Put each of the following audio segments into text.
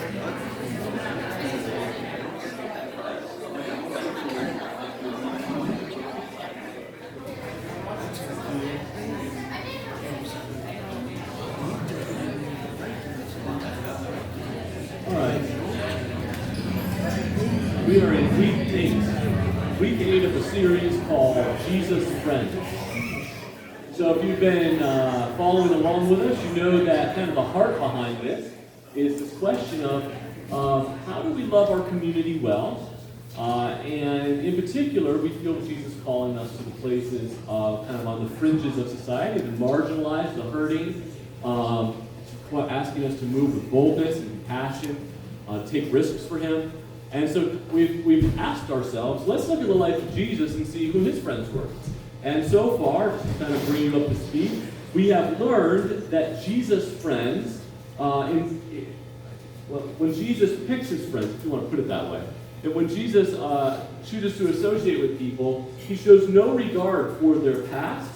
All right. We are in week 8. Week 8 of a series called Jesus Friends. So if you've been following along with us, you know that kind of the heart behind this is this question of how do we love our community well? And in particular, we feel Jesus calling us to the places kind of on the fringes of society, the marginalized, the hurting, asking us to move with boldness and compassion, take risks for him. And so we've asked ourselves, let's look at the life of Jesus and see who his friends were. And so far, just to kind of bring you up to speed, we have learned that Jesus' friends, when Jesus picks his friends, if you want to put it that way, that when Jesus chooses to associate with people, he shows no regard for their past,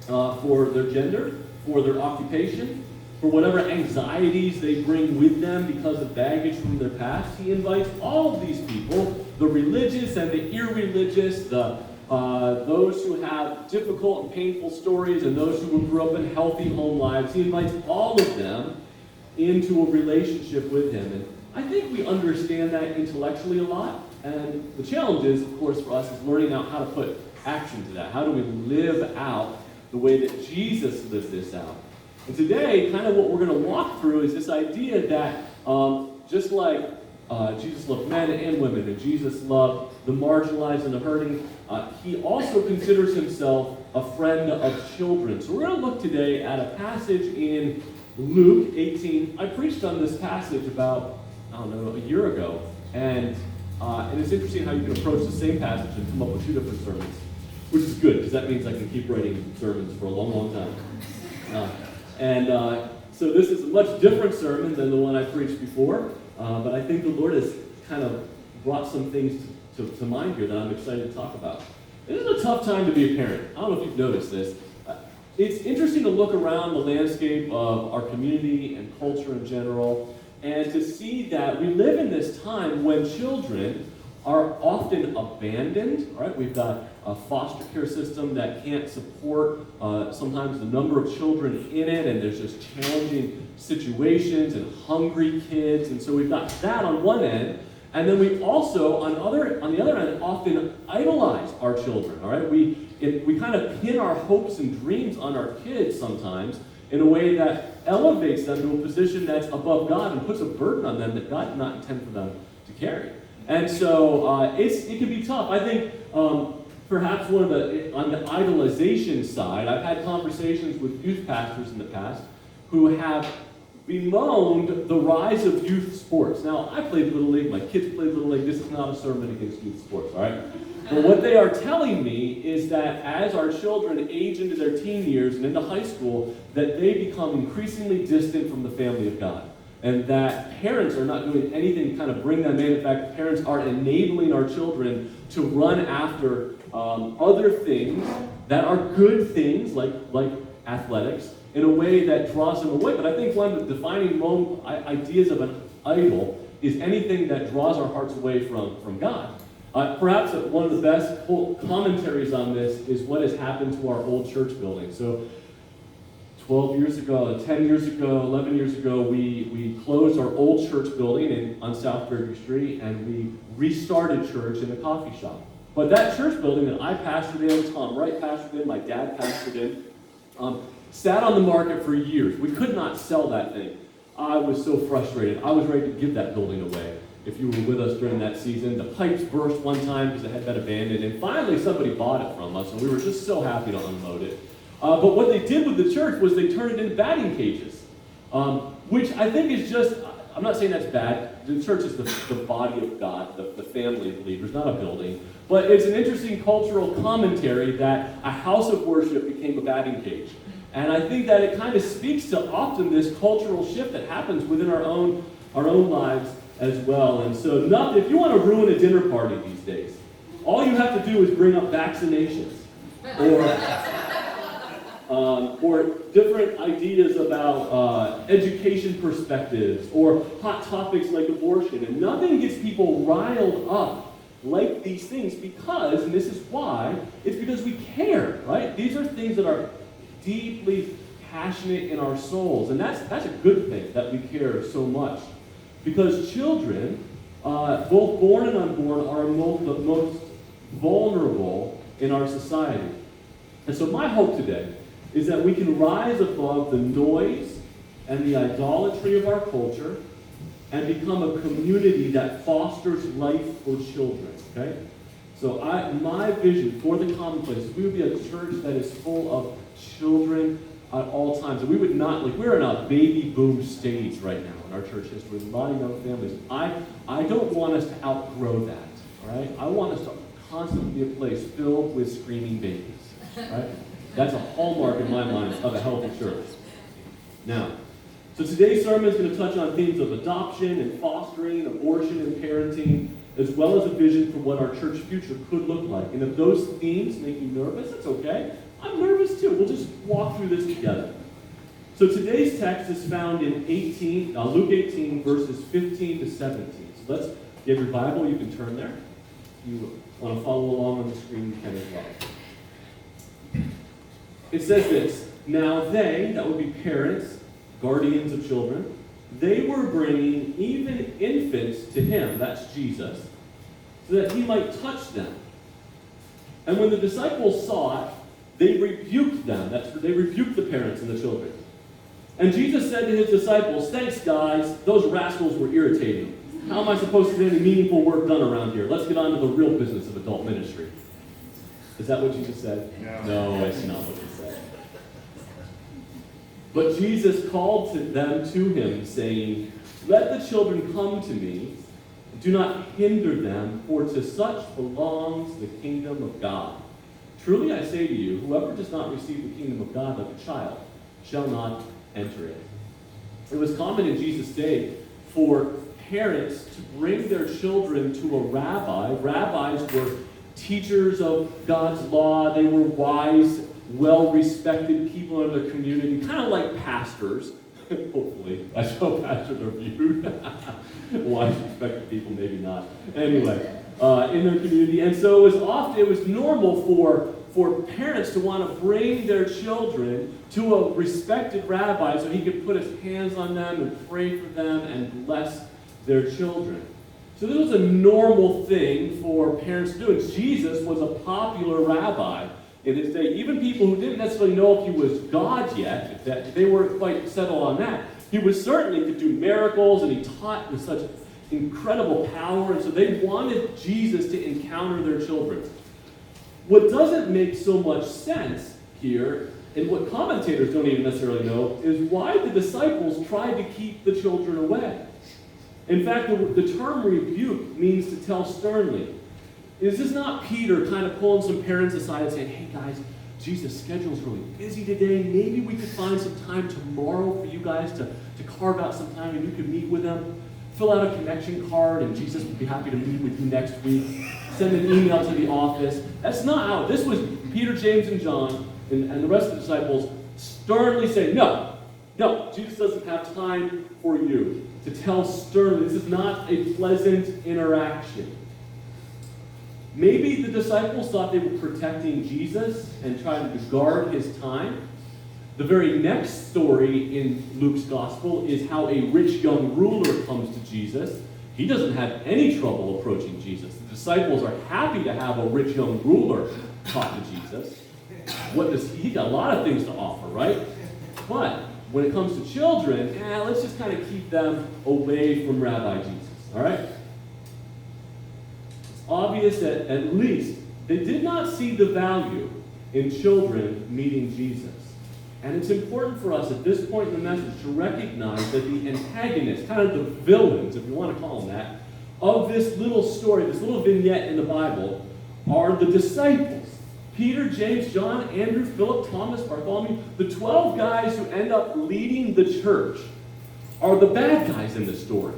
for their gender, for their occupation, for whatever anxieties they bring with them because of baggage from their past. He invites all of these people, the religious and the irreligious, those who have difficult and painful stories and those who grew up in healthy home lives. He invites all of them into a relationship with him. And I think we understand that intellectually a lot. And the challenge is, of course, for us is learning out how to put action to that. How do we live out the way that Jesus lived this out? And today, kind of what we're going to walk through is this idea that just like Jesus loved men and women, and Jesus loved the marginalized and the hurting, he also considers himself a friend of children. So we're going to look today at a passage in Luke 18. I preached on this passage about, a year ago. And it's interesting how you can approach the same passage and come up with 2 different sermons, which is good, because that means I can keep writing sermons for a long, long time. So this is a much different sermon than the one I preached before, but I think the Lord has kind of brought some things to mind here that I'm excited to talk about. It is a tough time to be a parent. I don't know if you've noticed this. It's interesting to look around the landscape of our community and culture in general, and to see that we live in this time when children are often abandoned, right? We've got a foster care system that can't support sometimes the number of children in it, and there's just challenging situations and hungry kids, and so we've got that on one end, and then we also, on the other end, often idolize our children, all right? We kind of pin our hopes and dreams on our kids sometimes in a way that elevates them to a position that's above God and puts a burden on them that God did not intend for them to carry. And so it can be tough. I think perhaps on the idolization side, I've had conversations with youth pastors in the past who have bemoaned the rise of youth sports. Now, I played Little League, my kids played Little League. This is not a sermon against youth sports, all right? But what they are telling me is that as our children age into their teen years and into high school, that they become increasingly distant from the family of God. And that parents are not doing anything to kind of bring them in. In fact, parents are enabling our children to run after other things that are good things, like athletics, in a way that draws them away. But I think one of the defining ideas of an idol is anything that draws our hearts away from God. Perhaps one of the best commentaries on this is what has happened to our old church building. So 12 years ago, 10 years ago, 11 years ago, we closed our old church building on South Gregory Street, and we restarted church in a coffee shop. But that church building that I pastored in, Tom Wright pastored in, my dad pastored in, sat on the market for years. We could not sell that thing. I was so frustrated. I was ready to give that building away. If you were with us during that season, the pipes burst one time because it had been abandoned, and finally somebody bought it from us, and we were just so happy to unload it. But what they did with the church was they turned it into batting cages, which I think is just, I'm not saying that's bad. The church is the body of God, the family of believers, not a building. But it's an interesting cultural commentary that a house of worship became a batting cage. And I think that it kind of speaks to often this cultural shift that happens within our own lives as well. And so if you want to ruin a dinner party these days, all you have to do is bring up vaccinations. Or or different ideas about education perspectives, or hot topics like abortion. And nothing gets people riled up like these things because, and this is why, it's because we care, right? These are things that are deeply passionate in our souls. And that's a good thing that we care so much. Because children, both born and unborn, are the most vulnerable in our society. And so my hope today is that we can rise above the noise and the idolatry of our culture and become a community that fosters life for children, okay? So my vision for the Commonplace is we would be a church that is full of children at all times. And we would not, we're in a baby boom stage right now in our church history with a lot of young families. I don't want us to outgrow that, all right? I want us to constantly be a place filled with screaming babies, right? That's a hallmark in my mind of a healthy church. Now, so today's sermon is going to touch on themes of adoption and fostering, abortion and parenting, as well as a vision for what our church future could look like. And if those themes make you nervous, that's okay. I'm nervous too. We'll just walk through this together. So today's text is found in Luke 18, verses 15 to 17. So if you have your Bible, you can turn there. If you want to follow along on the screen, you can as well. It says this, now they, that would be parents, guardians of children, they were bringing even infants to him, that's Jesus, so that he might touch them. And when the disciples saw it, they rebuked them. They rebuked the parents and the children. And Jesus said to his disciples, thanks guys, those rascals were irritating. How am I supposed to get any meaningful work done around here? Let's get on to the real business of adult ministry. Is that what Jesus said? No, it's not what he said. But Jesus called them to him, saying, let the children come to me, do not hinder them, for to such belongs the kingdom of God. Truly I say to you, whoever does not receive the kingdom of God like a child shall not enter it. It was common in Jesus' day for parents to bring their children to a rabbi. Rabbis were teachers of God's law. They were wise, well-respected people in their community, kind of like pastors. Hopefully. That's how pastors are viewed. Wise, respected people, maybe not. Anyway, in their community. And so it was normal for parents to want to bring their children to a respected rabbi so he could put his hands on them and pray for them and bless their children. So this was a normal thing for parents to do. And Jesus was a popular rabbi in his day. Even people who didn't necessarily know if he was God yet, if they weren't quite settled on that, he was certainly could do miracles, and he taught with such incredible power, and so they wanted Jesus to encounter their children. What doesn't make so much sense here, and what commentators don't even necessarily know, is why the disciples tried to keep the children away. In fact, the term rebuke means to tell sternly. Is this not Peter kind of pulling some parents aside and saying, hey guys, Jesus' schedule's really busy today. Maybe we could find some time tomorrow for you guys to carve out some time and you could meet with them. Fill out a connection card and Jesus would be happy to meet with you next week. Send an email to the office. That's not how. This was Peter, James, and John and the rest of the disciples sternly saying, no, Jesus doesn't have time for you. To tell sternly, this is not a pleasant interaction. Maybe the disciples thought they were protecting Jesus and trying to guard his time. The very next story in Luke's gospel is how a rich young ruler comes to Jesus. He doesn't have any trouble approaching Jesus. The disciples are happy to have a rich young ruler talk to Jesus. He got a lot of things to offer, right? But when it comes to children, let's just kind of keep them away from Rabbi Jesus, all right? It's obvious that at least they did not see the value in children meeting Jesus. And it's important for us at this point in the message to recognize that the antagonists, kind of the villains, if you want to call them that, of this little story, this little vignette in the Bible, are the disciples. Peter, James, John, Andrew, Philip, Thomas, Bartholomew, the 12 guys who end up leading the church are the bad guys in the story.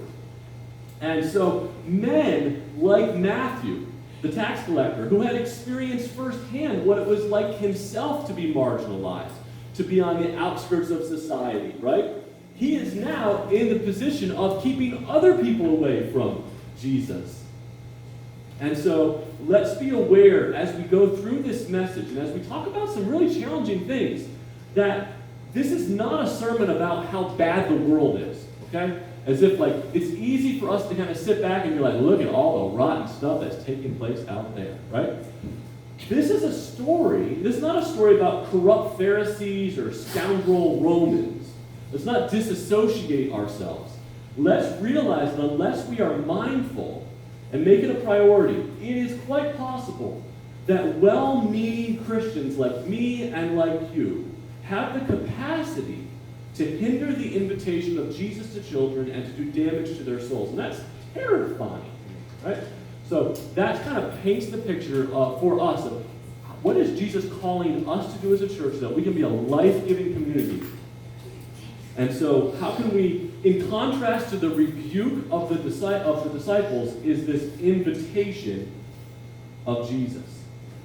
And so men like Matthew, the tax collector, who had experienced firsthand what it was like himself to be marginalized, to be on the outskirts of society, right? He is now in the position of keeping other people away from Jesus. And so let's be aware as we go through this message and as we talk about some really challenging things that this is not a sermon about how bad the world is, okay? As if like it's easy for us to kind of sit back and be like, look at all the rotten stuff that's taking place out there, right? This is a story. This is not a story about corrupt Pharisees or scoundrel Romans. Let's not disassociate ourselves. Let's realize that unless we are mindful and make it a priority, it is quite possible that well-meaning Christians like me and like you have the capacity to hinder the invitation of Jesus to children and to do damage to their souls. And that's terrifying, right? So that kind of paints the picture for us of what is Jesus calling us to do as a church so that we can be a life-giving community. And so how can we, in contrast to the rebuke of the disciples, is this invitation of Jesus.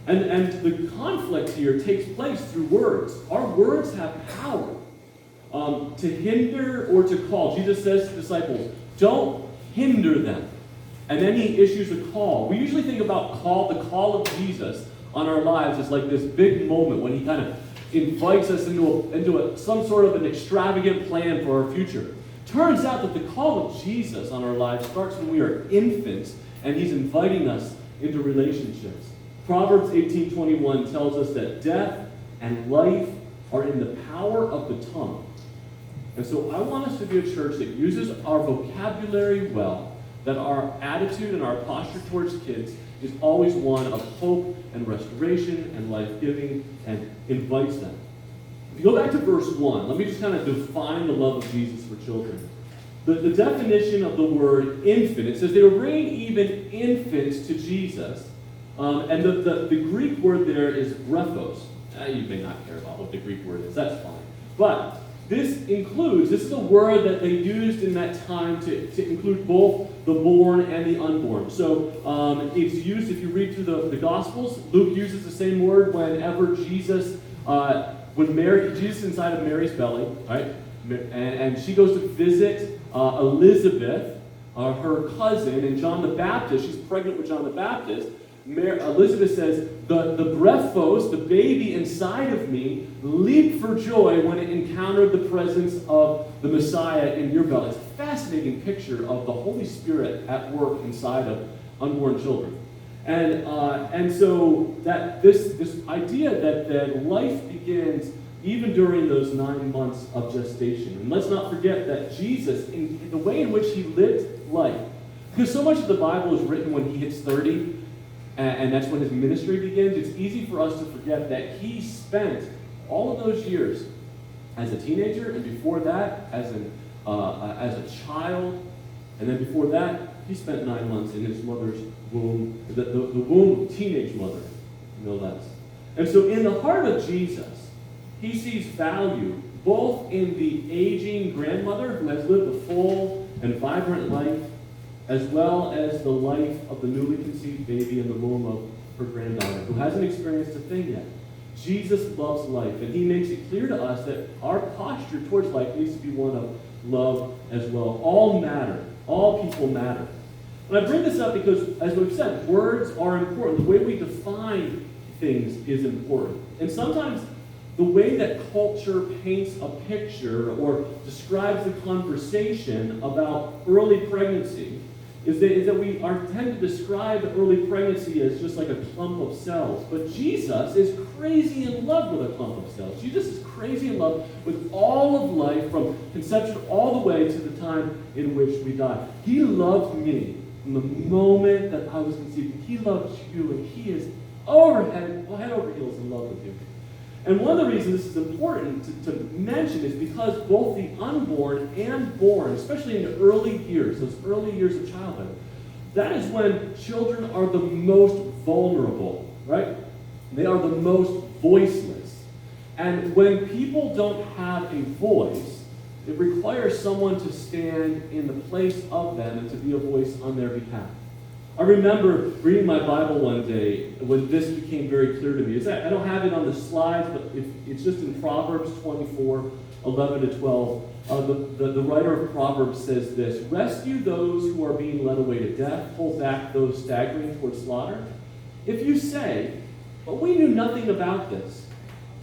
And the conflict here takes place through words. Our words have power to hinder or to call. Jesus says to the disciples, don't hinder them. And then he issues a call. We usually think about the call of Jesus on our lives as like this big moment when he kind of invites us into some sort of an extravagant plan for our future. Turns out that the call of Jesus on our lives starts when we are infants and he's inviting us into relationships. Proverbs 18:21 tells us that death and life are in the power of the tongue. And so I want us to be a church that uses our vocabulary well, that our attitude and our posture towards kids is always one of hope and restoration and life-giving and invites them. If you go back to verse 1, let me just kind of define the love of Jesus for children. The definition of the word infant, it says they were bringing even infants to Jesus. And the Greek word there is brephos. You may not care about what the Greek word is, that's fine. But this is a word that they used in that time to include both the born and the unborn. So it's used, if you read through the Gospels, Luke uses the same word whenever Jesus is inside of Mary's belly, right? And she goes to visit Elizabeth, her cousin, and John the Baptist. She's pregnant with John the Baptist. Elizabeth says, the brephos, the baby inside of me, leaped for joy when it encountered the presence of the Messiah in your belly. It's a fascinating picture of the Holy Spirit at work inside of unborn children. And so that this idea that life begins even during those 9 months of gestation. And let's not forget that Jesus, in the way in which he lived life, because so much of the Bible is written when he hits 30, and that's when his ministry begins, it's easy for us to forget that he spent all of those years as a teenager, and before that, as a child, and then before that, he spent 9 months in his mother's womb, the womb of a teenage mother, no less. And so in the heart of Jesus, he sees value both in the aging grandmother who has lived a full and vibrant life, as well as the life of the newly conceived baby in the womb of her granddaughter, who hasn't experienced a thing yet. Jesus loves life, and he makes it clear to us that our posture towards life needs to be one of love as well. All matter. All people matter. And I bring this up because, as we've said, words are important. The way we define things is important. And sometimes the way that culture paints a picture or describes the conversation about early pregnancy is that we tend to describe early pregnancy as just like a clump of cells. But Jesus is crazy in love with a clump of cells. Jesus is crazy in love with all of life from conception all the way to the time in which we die. He loved me from the moment that I was conceived. He loves you, and he is head over heels in love with you. And one of the reasons this is important to mention is because both the unborn and born, especially in the early years, those early years of childhood, that is when children are the most vulnerable, right? They are the most voiceless. And when people don't have a voice, it requires someone to stand in the place of them and to be a voice on their behalf. I remember reading my Bible one day when this became very clear to me. I don't have it on the slides, but it's just in Proverbs 24, 11 to 12. The writer of Proverbs says this: rescue those who are being led away to death, hold back those staggering towards slaughter. If you say, but we knew nothing about this,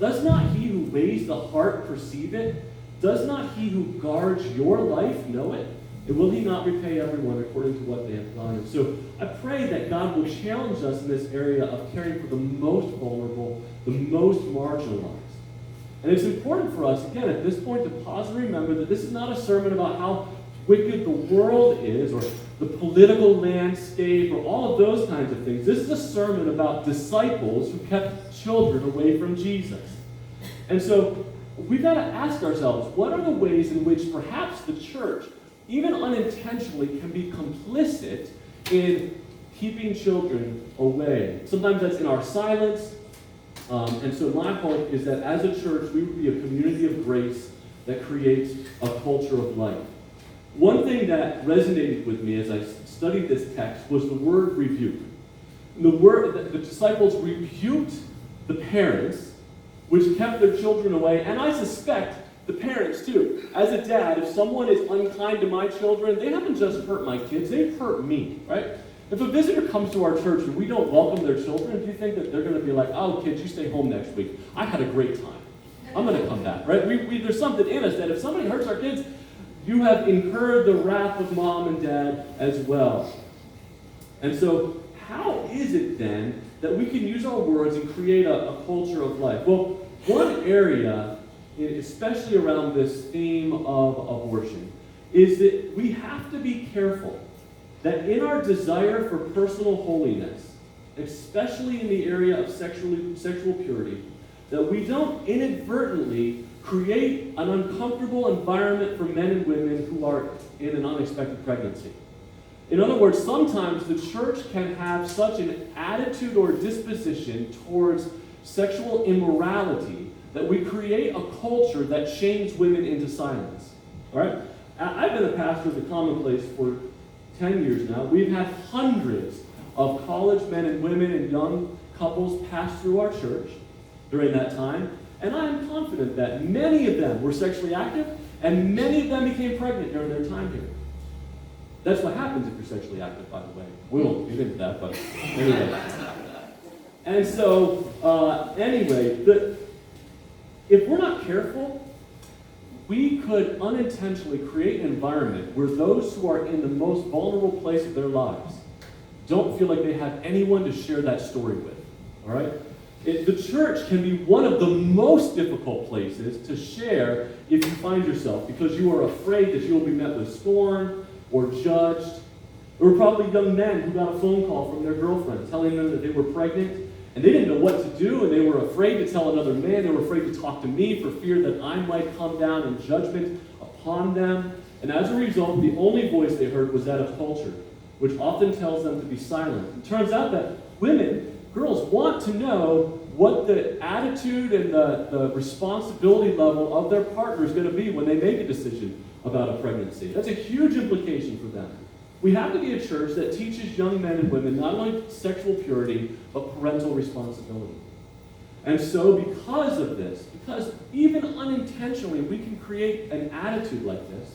does not he who weighs the heart perceive it? Does not he who guards your life know it? And will he not repay everyone according to what they have done? And so I pray that God will challenge us in this area of caring for the most vulnerable, the most marginalized. And it's important for us, again, at this point, to pause and remember that this is not a sermon about how wicked the world is or the political landscape or all of those kinds of things. This is a sermon about disciples who kept children away from Jesus. And so we've got to ask ourselves, what are the ways in which perhaps the church, even unintentionally, can be complicit in keeping children away? Sometimes that's in our silence. And so my hope is that as a church, we would be a community of grace that creates a culture of life. One thing that resonated with me as I studied this text was the word rebuke. The word that the disciples rebuked the parents, which kept their children away, and I suspect the parents too. As a dad, if someone is unkind to my children, they haven't just hurt my kids, they've hurt me, right? If a visitor comes to our church and we don't welcome their children, do you think that they're going to be like, oh, kids, you stay home next week. I had a great time. I'm going to come back, right? There's something in us that if somebody hurts our kids, you have incurred the wrath of mom and dad as well. And so how is it then that we can use our words and create a culture of life? Well, one area, especially around this theme of abortion, is that we have to be careful that in our desire for personal holiness, especially in the area of sexual purity, that we don't inadvertently create an uncomfortable environment for men and women who are in an unexpected pregnancy. In other words, sometimes the church can have such an attitude or disposition towards sexual immorality that we create a culture that shames women into silence. All right? I've been a pastor of the Commonplace for 10 years now. We've had hundreds of college men and women and young couples pass through our church during that time, and I am confident that many of them were sexually active, and many of them became pregnant during their time here. That's what happens if you're sexually active, by the way. We won't get into that, but anyway. And so, if we're not careful, we could unintentionally create an environment where those who are in the most vulnerable place of their lives don't feel like they have anyone to share that story with, all right? The church can be one of the most difficult places to share if you find yourself, because you are afraid that you will be met with scorn or judged. There were probably young men who got a phone call from their girlfriend telling them that they were pregnant, and they didn't know what to do, and they were afraid to tell another man. They were afraid to talk to me for fear that I might come down in judgment upon them. And as a result, the only voice they heard was that of culture, which often tells them to be silent. It turns out that girls want to know what the attitude and the responsibility level of their partner is going to be when they make a decision about a pregnancy. That's a huge implication for them. We have to be a church that teaches young men and women not only sexual purity, but parental responsibility. And so because of this, because even unintentionally we can create an attitude like this,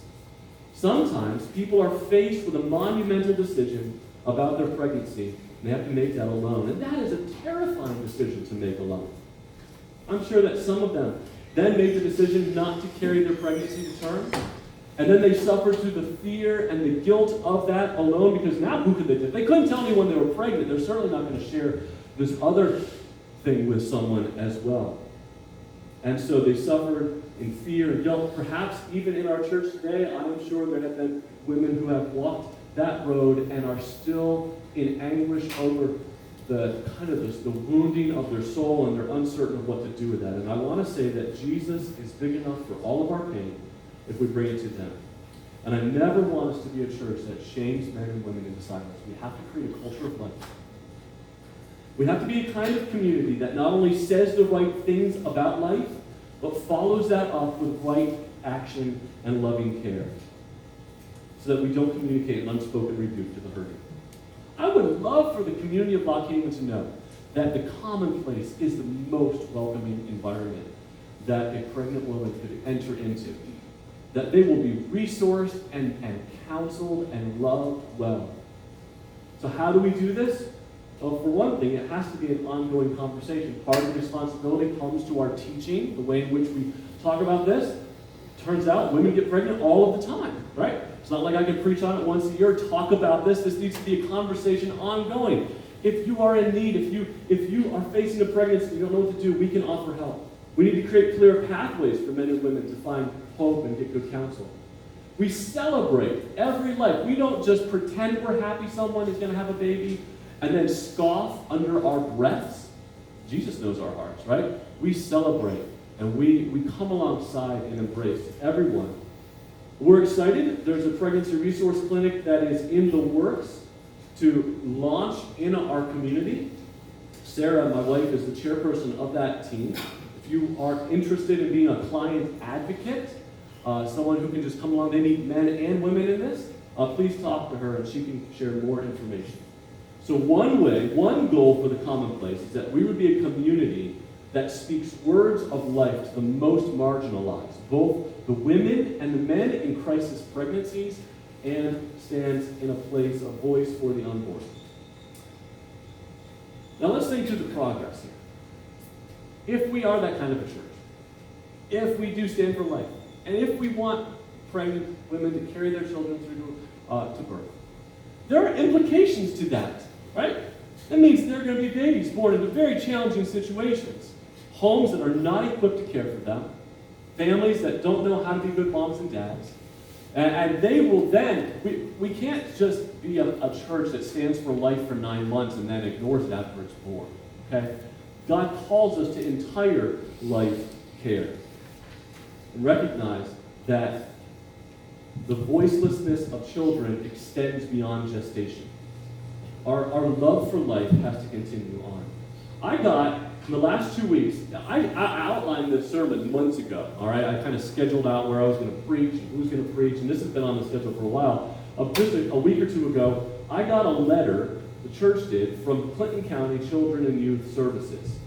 sometimes people are faced with a monumental decision about their pregnancy, and they have to make that alone. And that is a terrifying decision to make alone. I'm sure that some of them then make the decision not to carry their pregnancy to term, and then they suffer through the fear and the guilt of that alone, because now who could they do? They couldn't tell anyone they were pregnant. They're certainly not going to share this other thing with someone as well. And so they suffered in fear and guilt. Perhaps even in our church today, I'm sure there have been women who have walked that road and are still in anguish over the wounding of their soul, and they're uncertain of what to do with that. And I want to say that Jesus is big enough for all of our pain if we bring it to them. And I never want us to be a church that shames men and women into silence. We have to create a culture of life. We have to be a kind of community that not only says the right things about life, but follows that up with right action and loving care, so that we don't communicate an unspoken rebuke to the hurting. I would love for the community of Lock Haven to know that the Commonplace is the most welcoming environment that a pregnant woman could enter into. That they will be resourced and counseled and loved well. So how do we do this? Well, for one thing, it has to be an ongoing conversation. Part of the responsibility comes to our teaching, the way in which we talk about this. Turns out women get pregnant all of the time, right? It's not like I can preach on it once a year, talk about this. This needs to be a conversation ongoing. If you are in need, if you are facing a pregnancy and you don't know what to do, we can offer help. We need to create clear pathways for men and women to find hope and get good counsel. We celebrate every life. We don't just pretend we're happy someone is going to have a baby and then scoff under our breaths. Jesus knows our hearts, right? We celebrate and we come alongside and embrace everyone. We're excited. There's a pregnancy resource clinic that is in the works to launch in our community. Sarah, my wife, is the chairperson of that team. If you are interested in being a client advocate, someone who can just come along, they need men and women in this, please talk to her and she can share more information. So one goal for the Commonplace is that we would be a community that speaks words of life to the most marginalized, both the women and the men in crisis pregnancies, and stands in a place, a voice for the unborn. Now let's think through the progress here. If we are that kind of a church, if we do stand for life, and if we want pregnant women to carry their children through to birth, there are implications to that, right? That means there are going to be babies born into very challenging situations, homes that are not equipped to care for them, families that don't know how to be good moms and dads, and they will then, we can't just be a church that stands for life for 9 months and then ignores it after it's born, okay? God calls us to entire life care. And recognize that the voicelessness of children extends beyond gestation. Our love for life has to continue on. In the last 2 weeks, I outlined this sermon months ago, all right? I kind of scheduled out where I was going to preach and who's going to preach, and this has been on the schedule for a while. Just a week or two ago, I got a letter, the church did, from Clinton County Children and Youth Services.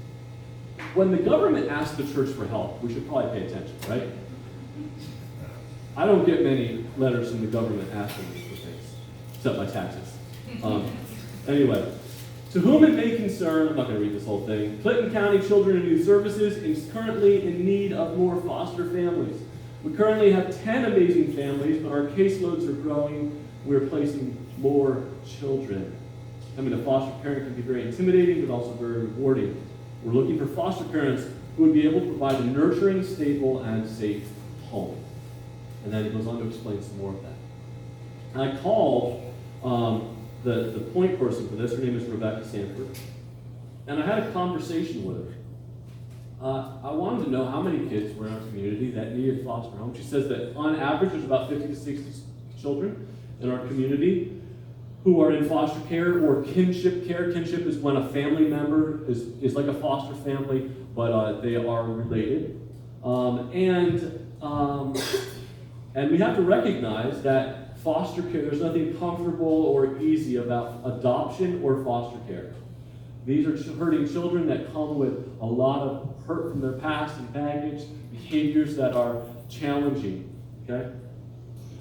When the government asks the church for help, we should probably pay attention, right? I don't get many letters from the government asking me for things, except my taxes. Anyway, to whom it may concern, I'm not going to read this whole thing, Clinton County Children and Youth Services is currently in need of more foster families. We currently have 10 amazing families, but our caseloads are growing. We're placing more children. I mean, a foster parent can be very intimidating, but also very rewarding. We're looking for foster parents who would be able to provide a nurturing, stable, and safe home. And then it goes on to explain some more of that. And I called the point person for this. Her name is Rebecca Sanford. And I had a conversation with her. I wanted to know how many kids were in our community that needed foster homes. She says that on average there's about 50 to 60 children in our community who are in foster care or kinship care. Kinship is when a family member is like a foster family, but they are related. And we have to recognize that foster care, there's nothing comfortable or easy about adoption or foster care. These are hurting children that come with a lot of hurt from their past and baggage, behaviors that are challenging, okay?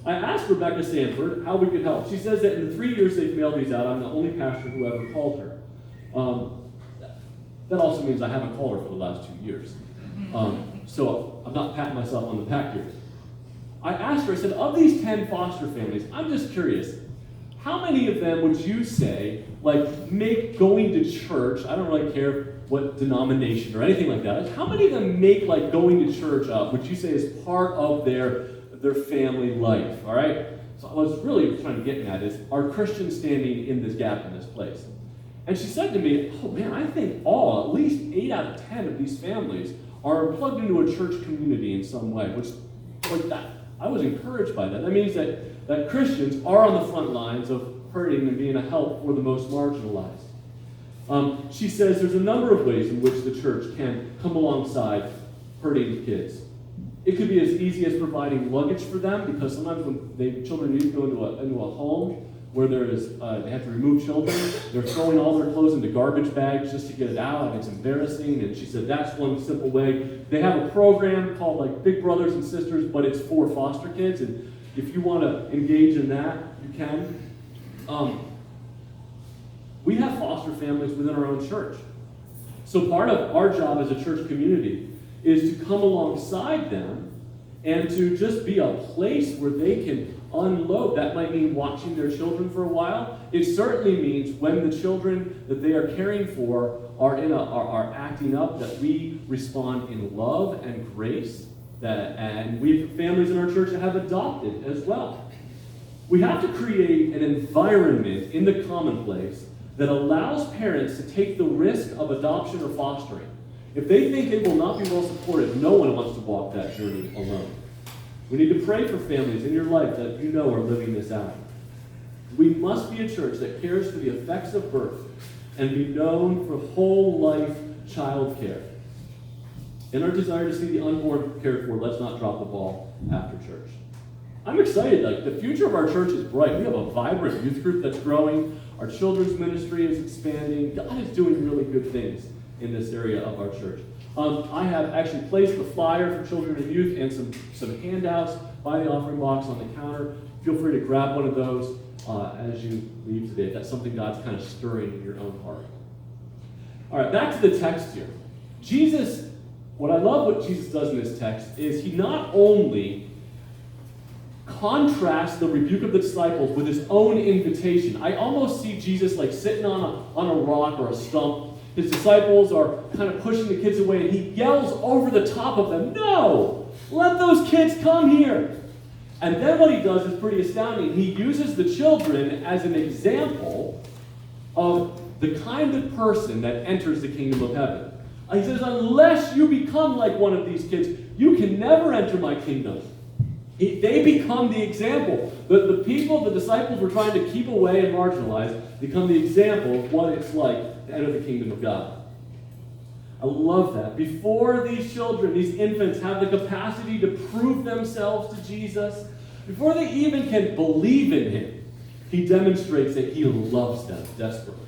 I asked Rebecca Sanford how we could help. She says that in the 3 years they've mailed these out, I'm the only pastor who ever called her. That also means I haven't called her for the last 2 years. So I'm not patting myself on the back here. I asked her, I said, of these 10 foster families, I'm just curious, how many of them would you say, make going to church, I don't really care what denomination or anything like that, how many of them make going to church would you say is part of their family life, all right? So I was really trying to get at is, are Christians standing in this gap in this place? And she said to me, oh man, I think at least 8 out of 10 of these families are plugged into a church community in some way, which, I was encouraged by that. That means that Christians are on the front lines of hurting and being a help for the most marginalized. She says there's a number of ways in which the church can come alongside hurting kids. It could be as easy as providing luggage for them, because sometimes when children need to go into a home, where they have to remove children. They're throwing all their clothes into garbage bags just to get it out, and it's embarrassing. And she said that's one simple way. They have a program called like Big Brothers and Sisters, but it's for foster kids. And if you want to engage in that, you can. We have foster families within our own church. So part of our job as a church community is to come alongside them and to just be a place where they can unload. That might mean watching their children for a while. It certainly means when the children that they are caring for are acting up, that we respond in love and grace. And we have families in our church that have adopted as well. We have to create an environment in the commonplace that allows parents to take the risk of adoption or fostering. If they think they will not be well supported, no one wants to walk that journey alone. We need to pray for families in your life that you know are living this out. We must be a church that cares for the effects of birth and be known for whole life child care. In our desire to see the unborn cared for, let's not drop the ball after church. I'm excited. Like, the future of our church is bright. We have a vibrant youth group that's growing. Our children's ministry is expanding. God is doing really good things in this area of our church. I have actually placed the flyer for children and youth and some handouts by the offering box on the counter. Feel free to grab one of those as you leave today, if that's something God's kind of stirring in your own heart. All right, back to the text here. What I love what Jesus does in this text is he not only contrasts the rebuke of the disciples with his own invitation. I almost see Jesus like sitting on a rock or a stump. His disciples are kind of pushing the kids away, and he yells over the top of them, "No! Let those kids come here!" And then what he does is pretty astounding. He uses the children as an example of the kind of person that enters the kingdom of heaven. He says, unless you become like one of these kids, you can never enter my kingdom. They become the example. The people, the disciples were trying to keep away and marginalize, become the example of what it's like to enter the kingdom of God. I love that. Before these children, these infants, have the capacity to prove themselves to Jesus, before they even can believe in him, he demonstrates that he loves them desperately.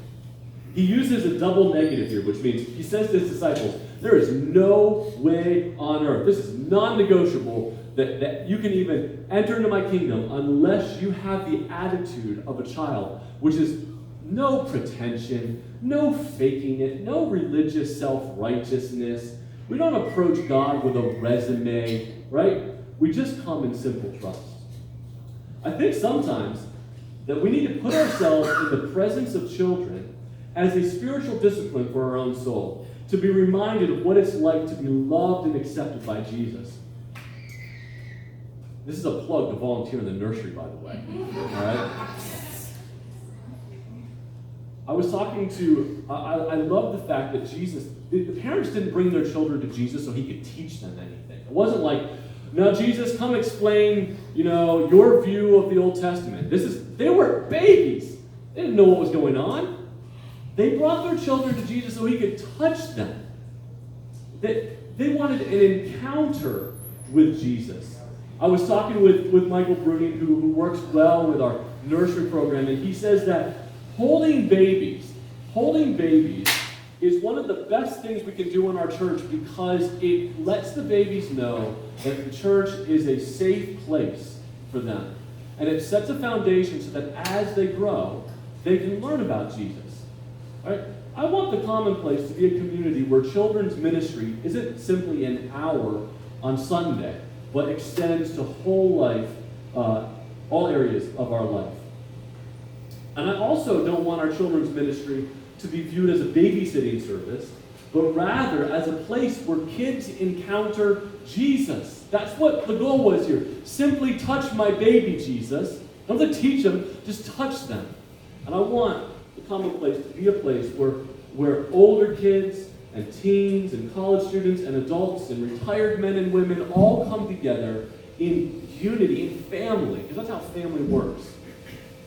He uses a double negative here, which means he says to his disciples, there is no way on earth, this is non-negotiable, that you can even enter into my kingdom unless you have the attitude of a child, which is no pretension, no faking it, no religious self-righteousness. We don't approach God with a resume, right? We just come in simple trust. I think sometimes that we need to put ourselves in the presence of children as a spiritual discipline for our own soul, to be reminded of what it's like to be loved and accepted by Jesus. This is a plug to volunteer in the nursery, by the way. All right? I was talking to, I love the fact that the parents didn't bring their children to Jesus so he could teach them anything. It wasn't like, now Jesus, come explain, your view of the Old Testament. They were babies. They didn't know what was going on. They brought their children to Jesus so he could touch them. They wanted an encounter with Jesus. I was talking with Michael Bruning, who works well with our nursery program, and he says that holding babies is one of the best things we can do in our church because it lets the babies know that the church is a safe place for them. And it sets a foundation so that as they grow, they can learn about Jesus. Right? I want the Commonplace to be a community where children's ministry isn't simply an hour on Sunday, but extends to whole life, all areas of our life. And I also don't want our children's ministry to be viewed as a babysitting service, but rather as a place where kids encounter Jesus. That's what the goal was here. Simply touch my baby, Jesus. Don't have to teach them, just touch them. And I want the Commonplace to be a place where older kids and teens and college students and adults and retired men and women all come together in unity, in family, because that's how family works.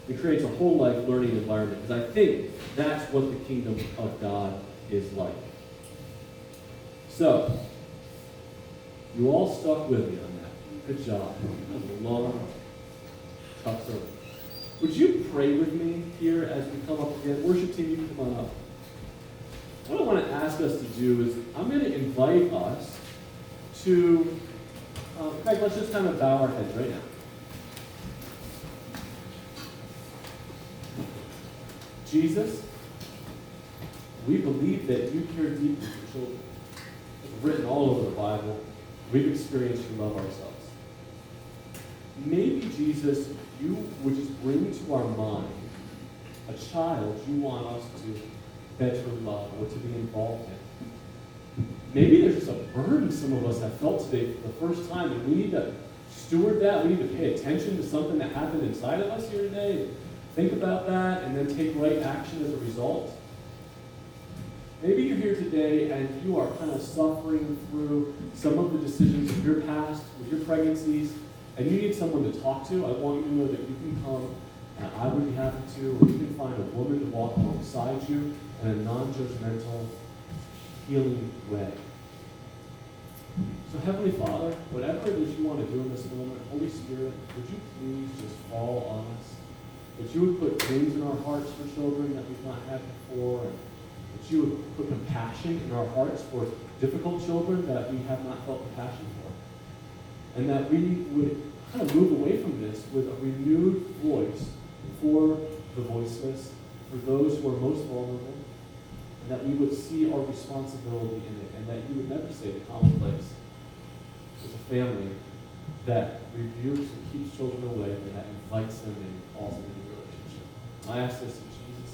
It creates a whole life learning environment, because I think that's what the kingdom of God is like. So, you all stuck with me on that. Good job. That was a long, tough sermon. Would you pray with me here as we come up again? Worship team, you can come on up. What I want to ask us to do is, I'm going to invite us to, in fact, let's just kind of bow our heads right now. Jesus, we believe that you care deeply for children. It's written all over the Bible. We've experienced your love ourselves. Maybe, Jesus, you would just bring to our mind a child you want us to better love or to be involved in. Maybe there's just a burden some of us have felt today for the first time, and we need to steward that. We need to pay attention to something that happened inside of us here today. Think about that and then take right action as a result. Maybe you're here today and you are kind of suffering through some of the decisions of your past, with your pregnancies, and you need someone to talk to. I want you to know that you can come, and I would be happy to, or you can find a woman to walk alongside you in a non-judgmental, healing way. So Heavenly Father, whatever it is you want to do in this moment, Holy Spirit, would you please just fall on us? That you would put dreams in our hearts for children that we've not had before, and that you would put compassion in our hearts for difficult children that we have not felt compassion for. And that we would kind of move away from this with a renewed voice for the voiceless, for those who are most vulnerable, and that we would see our responsibility in it, and that you would never say the commonplace. It's a family that rebukes and keeps children away, and that invites them and calls them into relationship. I ask this in Jesus'